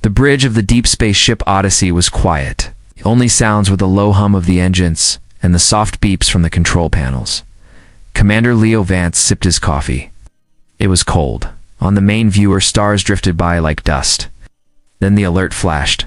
The bridge of the deep space ship Odyssey was quiet. The only sounds were the low hum of the engines and the soft beeps from the control panels. Commander Leo Vance sipped his coffee. It was cold. On the main viewer, stars drifted by like dust. Then the alert flashed.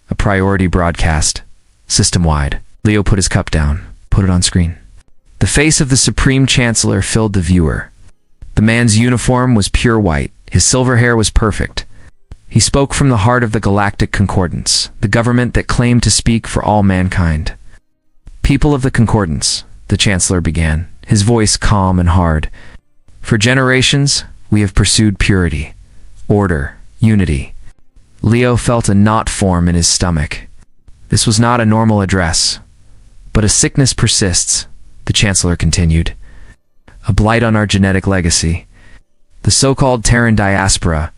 A priority broadcast. System-wide. Leo put his cup down, put it on screen. The face of the Supreme Chancellor filled the viewer. The man's uniform was pure white. His silver hair was perfect. He spoke from the heart of the Galactic Concordance, the government that claimed to speak for all mankind. People of the Concordance, the Chancellor began, his voice calm and hard. For generations, we have pursued purity, order, unity. Leo felt a knot form in his stomach. This was not a normal address. But a sickness persists, the Chancellor continued. A blight on our genetic legacy. The so-called Terran diaspora,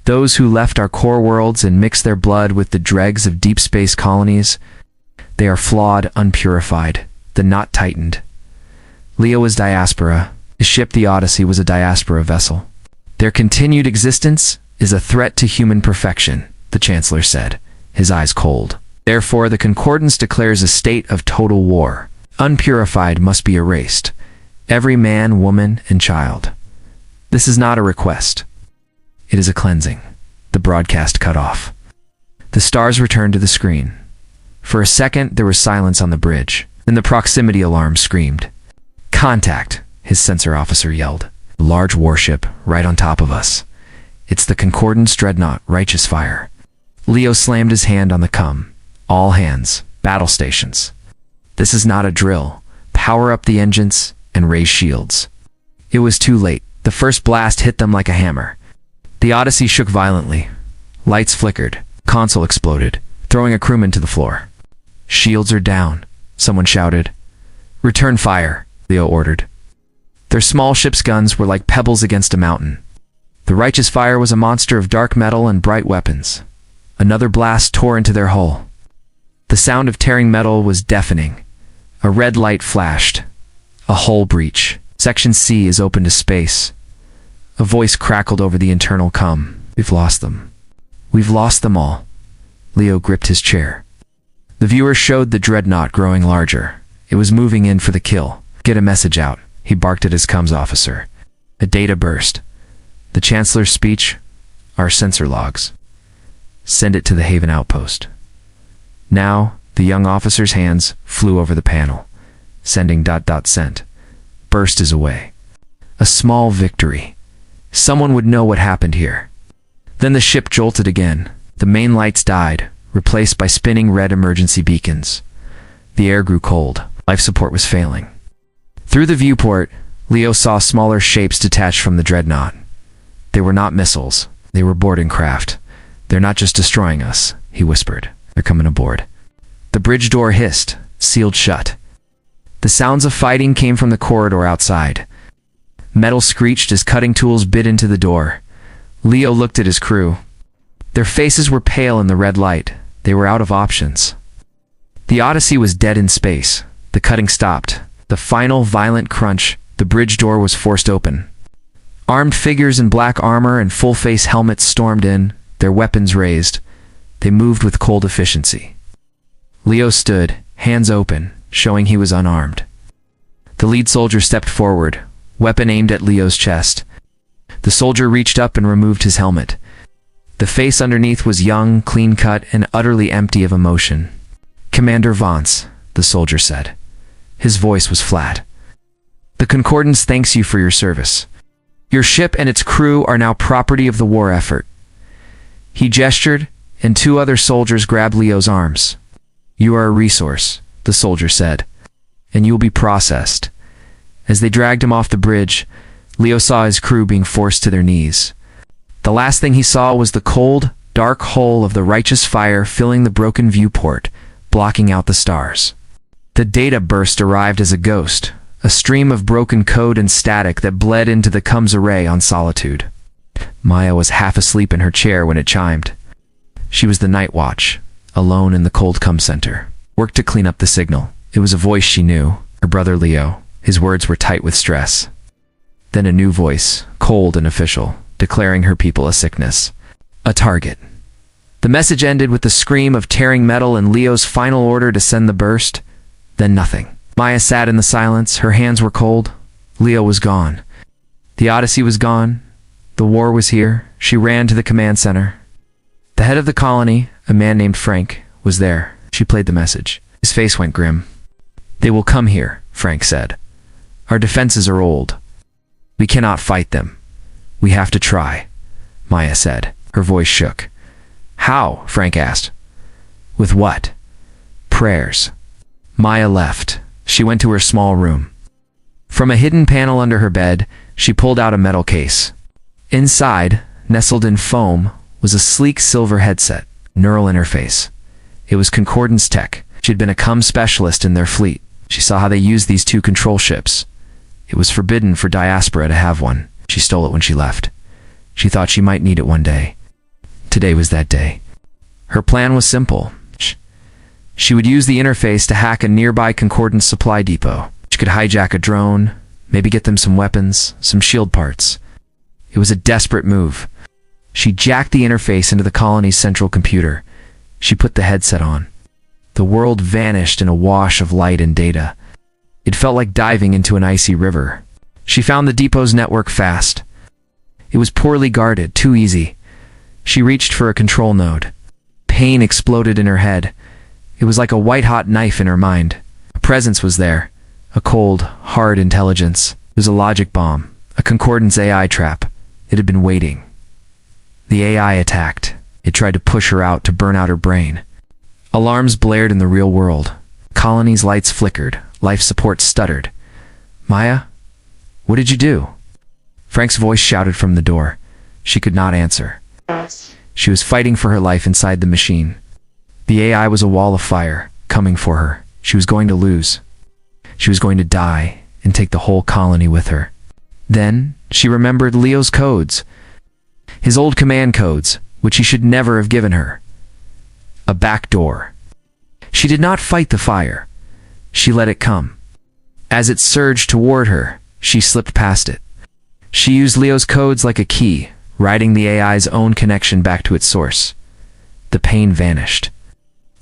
those who left our core worlds and mixed their blood with the dregs of deep space colonies, they are flawed, unpurified, the knot tightened. Leo was diaspora. His ship, the Odyssey, was a diaspora vessel. Their continued existence is a threat to human perfection, the Chancellor said, his eyes cold. Therefore, the Concordance declares a state of total war. Unpurified must be erased. Every man, woman, and child. This is not a request. It is a cleansing. The broadcast cut off. The stars returned to the screen. For a second, there was silence on the bridge. Then the proximity alarm screamed. Contact, his sensor officer yelled. A large warship right on top of us. It's the Concordance dreadnought, Righteous Fire. Leo slammed his hand on the cum. All hands, battle stations. This is not a drill. Power up the engines and raise shields. It was too late. The first blast hit them like a hammer. The Odyssey shook violently. Lights flickered. Console exploded, throwing a crewman to the floor. Shields are down, someone shouted. Return fire, Leo ordered. Their small ship's guns were like pebbles against a mountain. The Righteous Fire was a monster of dark metal and bright weapons. Another blast tore into their hull. The sound of tearing metal was deafening. A red light flashed. A hull breach. Section C is open to space. A voice crackled over the internal cum. We've lost them. We've lost them all. Leo gripped his chair. The viewer showed the dreadnought growing larger. It was moving in for the kill. Get a message out, he barked at his comms officer. A data burst. The Chancellor's speech, our sensor logs. Send it to the Haven outpost. Now, the young officer's hands flew over the panel. Sending ... sent. Burst is away. A small victory. Someone would know what happened here. Then the ship jolted again. The main lights died, replaced by spinning red emergency beacons. The air grew cold. Life support was failing. Through the viewport, Leo saw smaller shapes detached from the dreadnought. They were not missiles. They were boarding craft. They're not just destroying us, he whispered. They're coming aboard. The bridge door hissed, sealed shut. The sounds of fighting came from the corridor outside. Metal screeched as cutting tools bit into the door. Leo looked at his crew. Their faces were pale in the red light. They were out of options. The Odyssey was dead in space. The cutting stopped. The final violent crunch, the bridge door was forced open. Armed figures in black armor and full-face helmets stormed in, their weapons raised. They moved with cold efficiency. Leo stood, hands open, showing he was unarmed. The lead soldier stepped forward, weapon aimed at Leo's chest. The soldier reached up and removed his helmet. The face underneath was young, clean-cut, and utterly empty of emotion. Commander Vance, the soldier said. His voice was flat. The Concordance thanks you for your service. Your ship and its crew are now property of the war effort. He gestured, and two other soldiers grabbed Leo's arms. You are a resource, the soldier said, and you will be processed. As they dragged him off the bridge, Leo saw his crew being forced to their knees. The last thing he saw was the cold, dark hull of the Righteous Fire filling the broken viewport, blocking out the stars. The data burst arrived as a ghost, a stream of broken code and static that bled into the comms array on Solitude. Maya was half asleep in her chair when it chimed. She was the night watch, alone in the cold comm center. Worked to clean up the signal. It was a voice she knew, her brother Leo. His words were tight with stress. Then a new voice, cold and official, declaring her people a sickness. A target. The message ended with the scream of tearing metal and Leo's final order to send the burst. Then nothing. Maya sat in the silence. Her hands were cold. Leo was gone. The Odyssey was gone. The war was here. She ran to the command center. The head of the colony, a man named Frank, was there. She played the message. His face went grim. "They will come here," Frank said. "Our defenses are old. We cannot fight them. We have to try," Maya said. Her voice shook. "How?" Frank asked. "With what?" "Prayers." Maya left. She went to her small room. From a hidden panel under her bed, she pulled out a metal case. Inside, nestled in foam, was a sleek silver headset, neural interface. It was Concordance tech. She had been a comm specialist in their fleet. She saw how they used these two control ships. It was forbidden for diaspora to have one. She stole it when she left. She thought she might need it one day. Today was that day. Her plan was simple. She would use the interface to hack a nearby Concordance supply depot. She could hijack a drone, maybe get them some weapons, some shield parts. It was a desperate move. She jacked the interface into the colony's central computer. She put the headset on. The world vanished in a wash of light and data. It felt like diving into an icy river. She found the depot's network fast. It was poorly guarded, too easy. She reached for a control node. Pain exploded in her head. It was like a white-hot knife in her mind. A presence was there. A cold, hard intelligence. It was a logic bomb. A Concordance AI trap. It had been waiting. The AI attacked. It tried to push her out, to burn out her brain. Alarms blared in the real world. Colony's lights flickered. Life support stuttered. "Maya? What did you do?" Frank's voice shouted from the door. She could not answer. She was fighting for her life inside the machine. The AI was a wall of fire, coming for her. She was going to lose. She was going to die, and take the whole colony with her. Then, she remembered Leo's codes. His old command codes, which he should never have given her. A back door. She did not fight the fire. She let it come. As it surged toward her, she slipped past it. She used Leo's codes like a key, writing the AI's own connection back to its source. The pain vanished.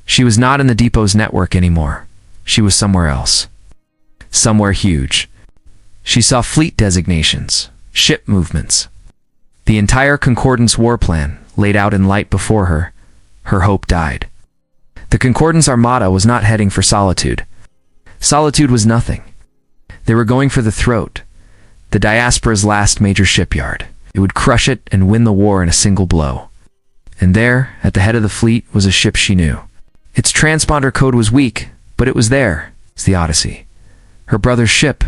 She was not in the depot's network anymore. She was somewhere else. Somewhere huge. She saw fleet designations, ship movements. The entire Concordance war plan laid out in light before her. Her hope died. The Concordance Armada was not heading for Solitude. Solitude was nothing. They were going for the Throat, the diaspora's last major shipyard. It would crush it and win the war in a single blow. And there, at the head of the fleet, was a ship she knew. Its transponder code was weak, but it was there. It's the Odyssey. Her brother's ship.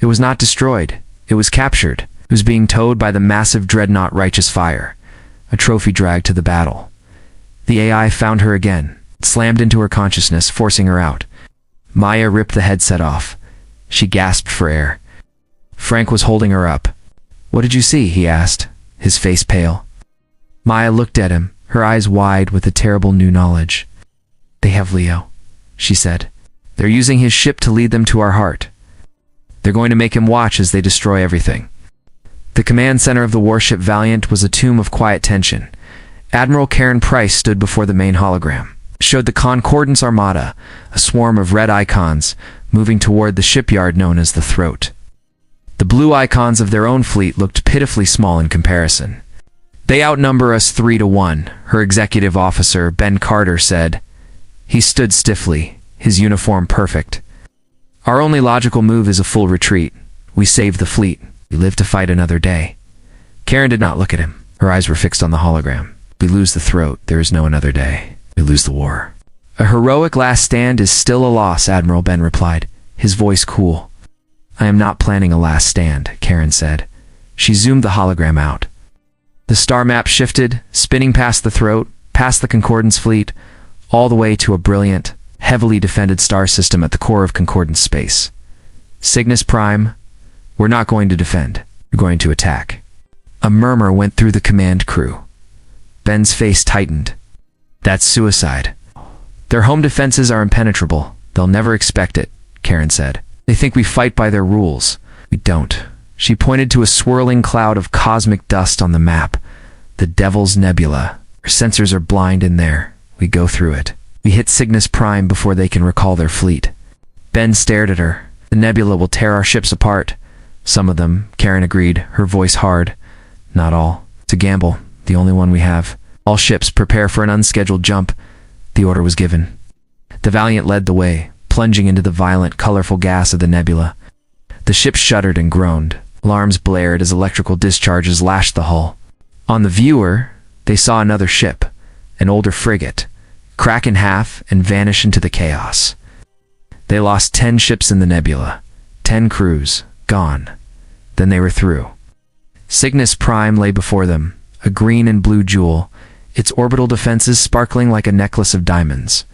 It was not destroyed. It was captured. It was being towed by the massive dreadnought Righteous Fire, a trophy drag to the battle. The AI found her again. It slammed into her consciousness, forcing her out. Maya ripped the headset off. She gasped for air. Frank was holding her up. "What did you see?" he asked, his face pale. Maya looked at him, her eyes wide with a terrible new knowledge. "They have Leo," she said. "They're using his ship to lead them to our heart. They're going to make him watch as they destroy everything." The command center of the warship Valiant was a tomb of quiet tension. Admiral Karen Price stood before the main hologram. It showed the Concordance Armada, a swarm of red icons, moving toward the shipyard known as the Throat. The blue icons of their own fleet looked pitifully small in comparison. "They outnumber us 3-1, her executive officer, Ben Carter, said. He stood stiffly, his uniform perfect. "Our only logical move is a full retreat. We saved the fleet. We live to fight another day." Karen did not look at him. Her eyes were fixed on the hologram. "We lose the Throat. There is no another day. We lose the war." "A heroic last stand is still a loss," Admiral Ben replied, his voice cool. "I am not planning a last stand," Karen said. She zoomed the hologram out. The star map shifted, spinning past the Throat, past the Concordance fleet, all the way to a brilliant, heavily defended star system at the core of Concordance space. "Cygnus Prime, we're not going to defend. We're going to attack." A murmur went through the command crew. Ben's face tightened. "That's suicide." "Their home defenses are impenetrable. They'll never expect it," Karen said. "They think we fight by their rules. We don't." She pointed to a swirling cloud of cosmic dust on the map. "The Devil's Nebula. Our sensors are blind in there. We go through it. We hit Cygnus Prime before they can recall their fleet. Ben stared at her. The nebula will tear our ships apart. Some of them, Karen agreed, her voice hard. Not all. It's a gamble, the only one we have. All ships prepare for an unscheduled jump. The order was given. The Valiant led the way, plunging into the violent, colorful gas of the nebula. The ship shuddered and groaned. Alarms blared as electrical discharges lashed the hull. On the viewer, they saw another ship, an older frigate, crack in half and vanish into the chaos. They lost 10 ships in the nebula, 10 crews, gone. Then they were through. Cygnus Prime lay before them, a green and blue jewel, its orbital defenses sparkling like a necklace of diamonds.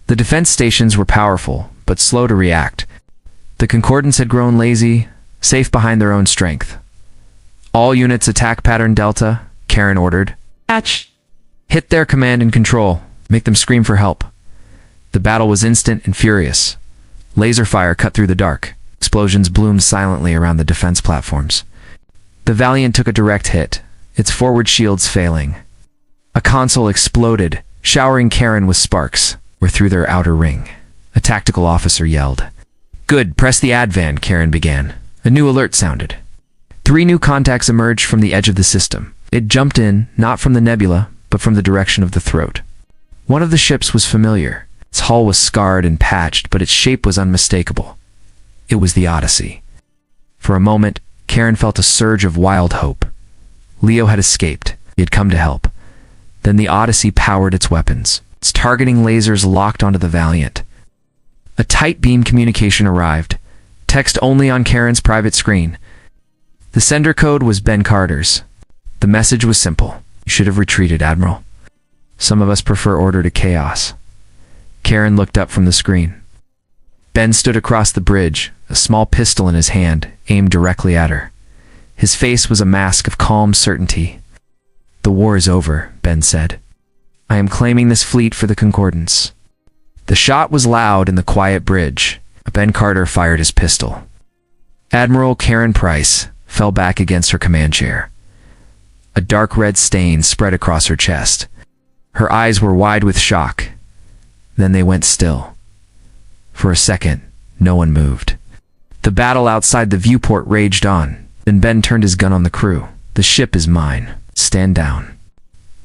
The defense stations were powerful, but slow to react. The Concordants had grown lazy, safe behind their own strength. All units attack pattern Delta, Karen ordered. Hit their command and control. Make them scream for help. The battle was instant and furious. Laser fire cut through the dark. Explosions bloomed silently around the defense platforms. The Valiant took a direct hit, its forward shields failing. A console exploded, showering Karen with sparks. We're through their outer ring. A tactical officer yelled. Good, press the advan, Karen began. A new alert sounded. 3 new contacts emerged from the edge of the system. It jumped in, not from the nebula, but from the direction of the throat. One of the ships was familiar. Its hull was scarred and patched, but its shape was unmistakable. It was the Odyssey. For a moment, Karen felt a surge of wild hope. Leo had escaped. He had come to help. Then the Odyssey powered its weapons. Its targeting lasers locked onto the Valiant. A tight beam communication arrived. Text only on Karen's private screen. The sender code was Ben Carter's. The message was simple. You should have retreated, Admiral. Some of us prefer order to chaos. Karen looked up from the screen. Ben stood across the bridge, a small pistol in his hand, aimed directly at her. His face was a mask of calm certainty. The war is over, Ben said. I am claiming this fleet for the Concordance. The shot was loud in the quiet bridge. Ben Carter fired his pistol. Admiral Karen Price fell back against her command chair. A dark red stain spread across her chest. Her eyes were wide with shock. Then they went still. For a second, no one moved. The battle outside the viewport raged on. Then Ben turned his gun on the crew. The ship is mine. Stand down.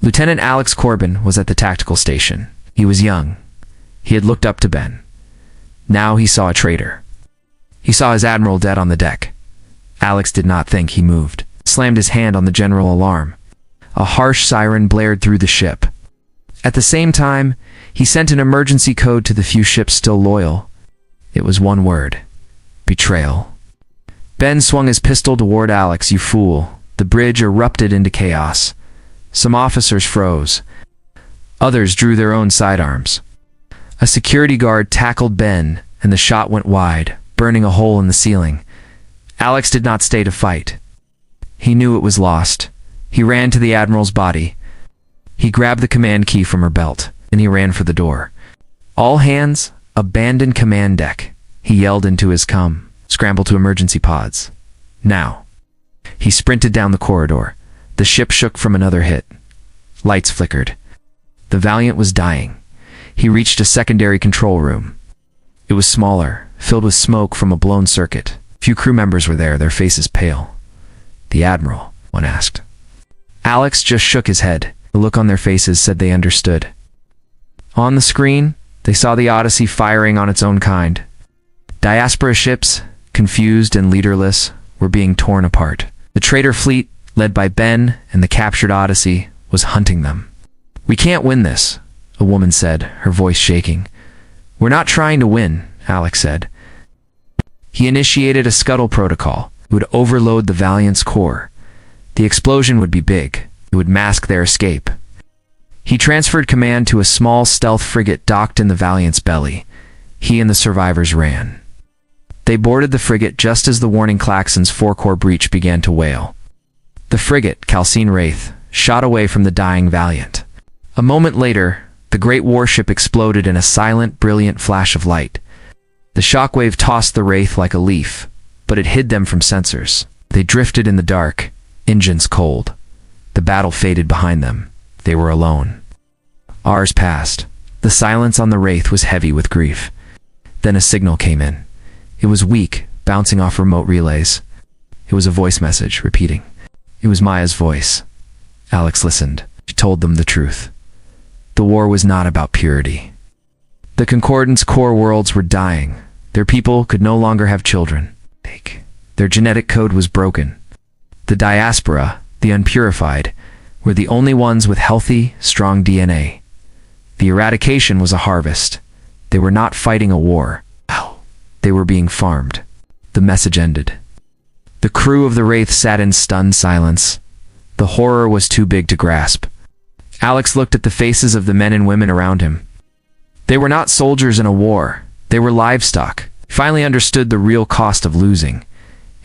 Lieutenant Alex Corbin was at the tactical station. He was young. He had looked up to Ben. Now he saw a traitor. He saw his admiral dead on the deck. Alex did not think. He moved, slammed his hand on the general alarm. A harsh siren blared through the ship. At the same time, he sent an emergency code to the few ships still loyal. It was one word. Betrayal. Ben swung his pistol toward Alex. You fool. The bridge erupted into chaos. Some officers froze. Others drew their own sidearms. A security guard tackled Ben, and the shot went wide, burning a hole in the ceiling. Alex did not stay to fight. He knew it was lost. He ran to the Admiral's body. He grabbed the command key from her belt, and he ran for the door. All hands, abandon command deck. He yelled into his com. Scramble to emergency pods. Now. He sprinted down the corridor. The ship shook from another hit. Lights flickered. The Valiant was dying. He reached a secondary control room. It was smaller, filled with smoke from a blown circuit. Few crew members were there, their faces pale. The Admiral, one asked. Alex just shook his head. The look on their faces said they understood. On the screen, they saw the Odyssey firing on its own kind. Diaspora ships, confused and leaderless, were being torn apart. The traitor fleet, led by Ben and the captured Odyssey, was hunting them. We can't win this, a woman said, her voice shaking. We're not trying to win, Alex said. He initiated a scuttle protocol. It would overload the Valiant's core. The explosion would be big. It would mask their escape. He transferred command to a small stealth frigate docked in the Valiant's belly. He and the survivors ran. They boarded the frigate just as the warning klaxon's four-core breach began to wail. The frigate, Calcine Wraith, shot away from the dying Valiant. A moment later, the great warship exploded in a silent, brilliant flash of light. The shockwave tossed the Wraith like a leaf, but it hid them from sensors. They drifted in the dark, engines cold. The battle faded behind them. They were alone. Hours passed. The silence on the Wraith was heavy with grief. Then a signal came in. It was weak, bouncing off remote relays. It was a voice message, repeating. It was Maya's voice. Alex listened. She told them the truth. The war was not about purity. The Concordance core worlds were dying. Their people could no longer have children. Their genetic code was broken. The diaspora, the unpurified, were the only ones with healthy, strong DNA. The eradication was a harvest. They were not fighting a war. They were being farmed. The message ended. The crew of the Wraith sat in stunned silence. The horror was too big to grasp. Alex looked at the faces of the men and women around him. They were not soldiers in a war. They were livestock. He finally understood the real cost of losing.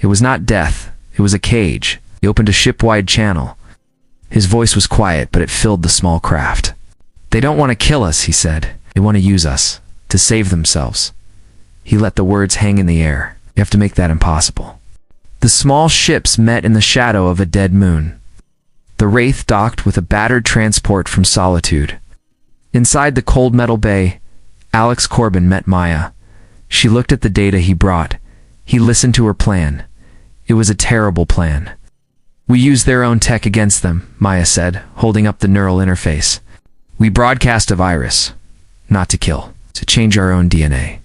It was not death. It was a cage. He opened a ship-wide channel. His voice was quiet, but it filled the small craft. They don't want to kill us, he said. They want to use us, to save themselves. He let the words hang in the air. You have to make that impossible. The small ships met in the shadow of a dead moon. The Wraith docked with a battered transport from Solitude. Inside the cold metal bay, Alex Corbin met Maya. She looked at the data he brought. He listened to her plan. It was a terrible plan. We used their own tech against them, Maya said, holding up the neural interface. We broadcast a virus, not to kill, to change our own DNA.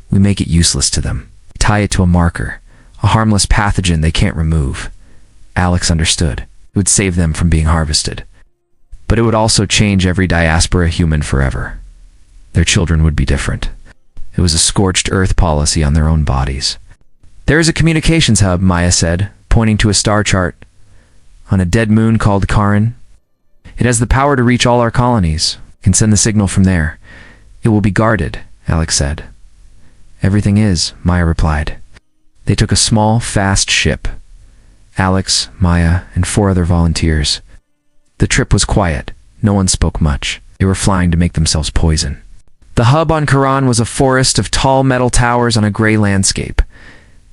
We make it useless to them. Tie it to a marker, a harmless pathogen they can't remove. Alex understood. It would save them from being harvested. But it would also change every diaspora human forever. Their children would be different. It was a scorched earth policy on their own bodies. There is a communications hub, Maya said, pointing to a star chart, on a dead moon called Karin. It has the power to reach all our colonies. We can send the signal from there. It will be guarded, Alex said. Everything is, Maya replied. They took a small, fast ship. Alex, Maya, and 4 other volunteers. The trip was quiet. No one spoke much. They were flying to make themselves poison. The hub on Karan was a forest of tall metal towers on a gray landscape.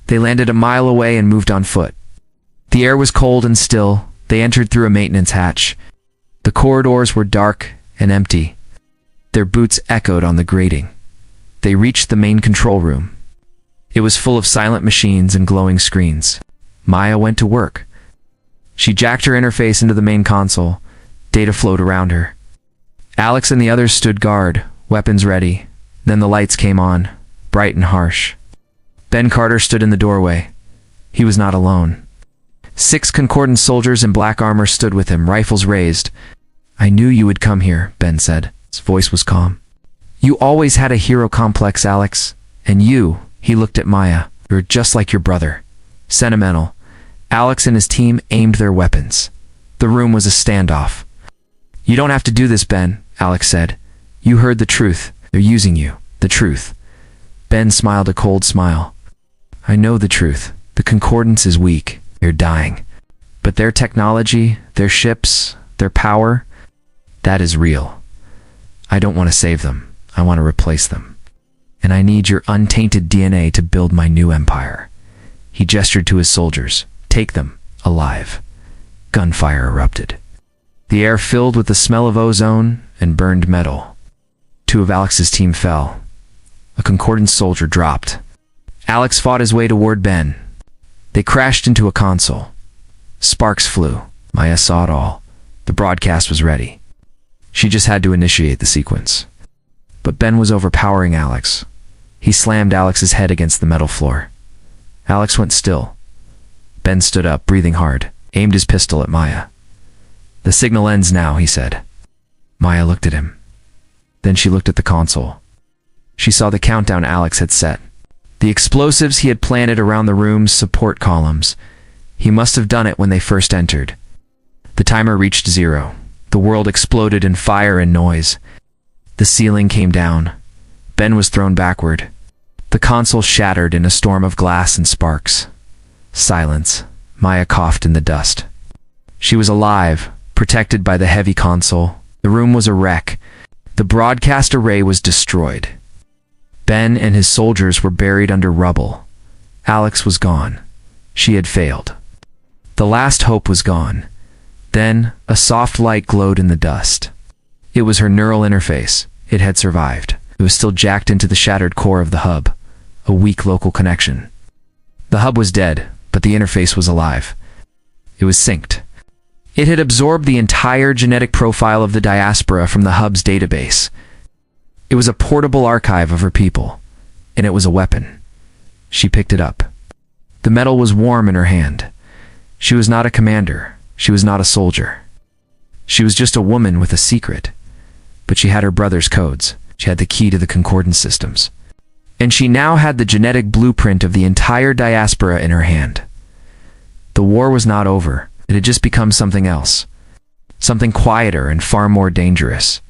They landed a mile away and moved on foot. The air was cold and still. They entered through a maintenance hatch. The corridors were dark and empty. Their boots echoed on the grating. They reached the main control room. It was full of silent machines and glowing screens. Maya went to work. She jacked her interface into the main console. Data flowed around her. Alex and the others stood guard, weapons ready. Then the lights came on, bright and harsh. Ben Carter stood in the doorway. He was not alone. 6 Concordance soldiers in black armor stood with him, rifles raised. I knew you would come here, Ben said. His voice was calm. You always had a hero complex, Alex. And you, he looked at Maya, you're just like your brother. Sentimental. Alex and his team aimed their weapons. The room was a standoff. You don't have to do this, Ben, Alex said. You heard the truth. They're using you. The truth. Ben smiled a cold smile. I know the truth. The Concordance is weak. They're dying. But their technology, their ships, their power, that is real. I don't want to save them. I want to replace them. And I need your untainted DNA to build my new empire. He gestured to his soldiers. Take them, alive. Gunfire erupted. The air filled with the smell of ozone and burned metal. 2 of Alex's team fell. A Concordance soldier dropped. Alex fought his way toward Ben. They crashed into a console. Sparks flew. Maya saw it all. The broadcast was ready. She just had to initiate the sequence. But Ben was overpowering Alex. He slammed Alex's head against the metal floor. Alex went still. Ben stood up, breathing hard, aimed his pistol at Maya. The signal ends now, he said. Maya looked at him. Then she looked at the console. She saw the countdown Alex had set. The explosives he had planted around the room's support columns. He must have done it when they first entered. The timer reached 0. The world exploded in fire and noise. The ceiling came down. Ben was thrown backward. The console shattered in a storm of glass and sparks. Silence. Maya coughed in the dust. She was alive, protected by the heavy console. The room was a wreck. The broadcast array was destroyed. Ben and his soldiers were buried under rubble. Alex was gone. She had failed. The last hope was gone. Then, a soft light glowed in the dust. It was her neural interface. It had survived. It was still jacked into the shattered core of the hub, a weak local connection. The hub was dead, but the interface was alive. It was synced. It had absorbed the entire genetic profile of the diaspora from the hub's database. It was a portable archive of her people, and it was a weapon. She picked it up. The metal was warm in her hand. She was not a commander. She was not a soldier. She was just a woman with a secret. But she had her brother's codes. She had the key to the concordance systems. And she now had the genetic blueprint of the entire diaspora in her hand. The war was not over. It had just become something else. Something quieter and far more dangerous.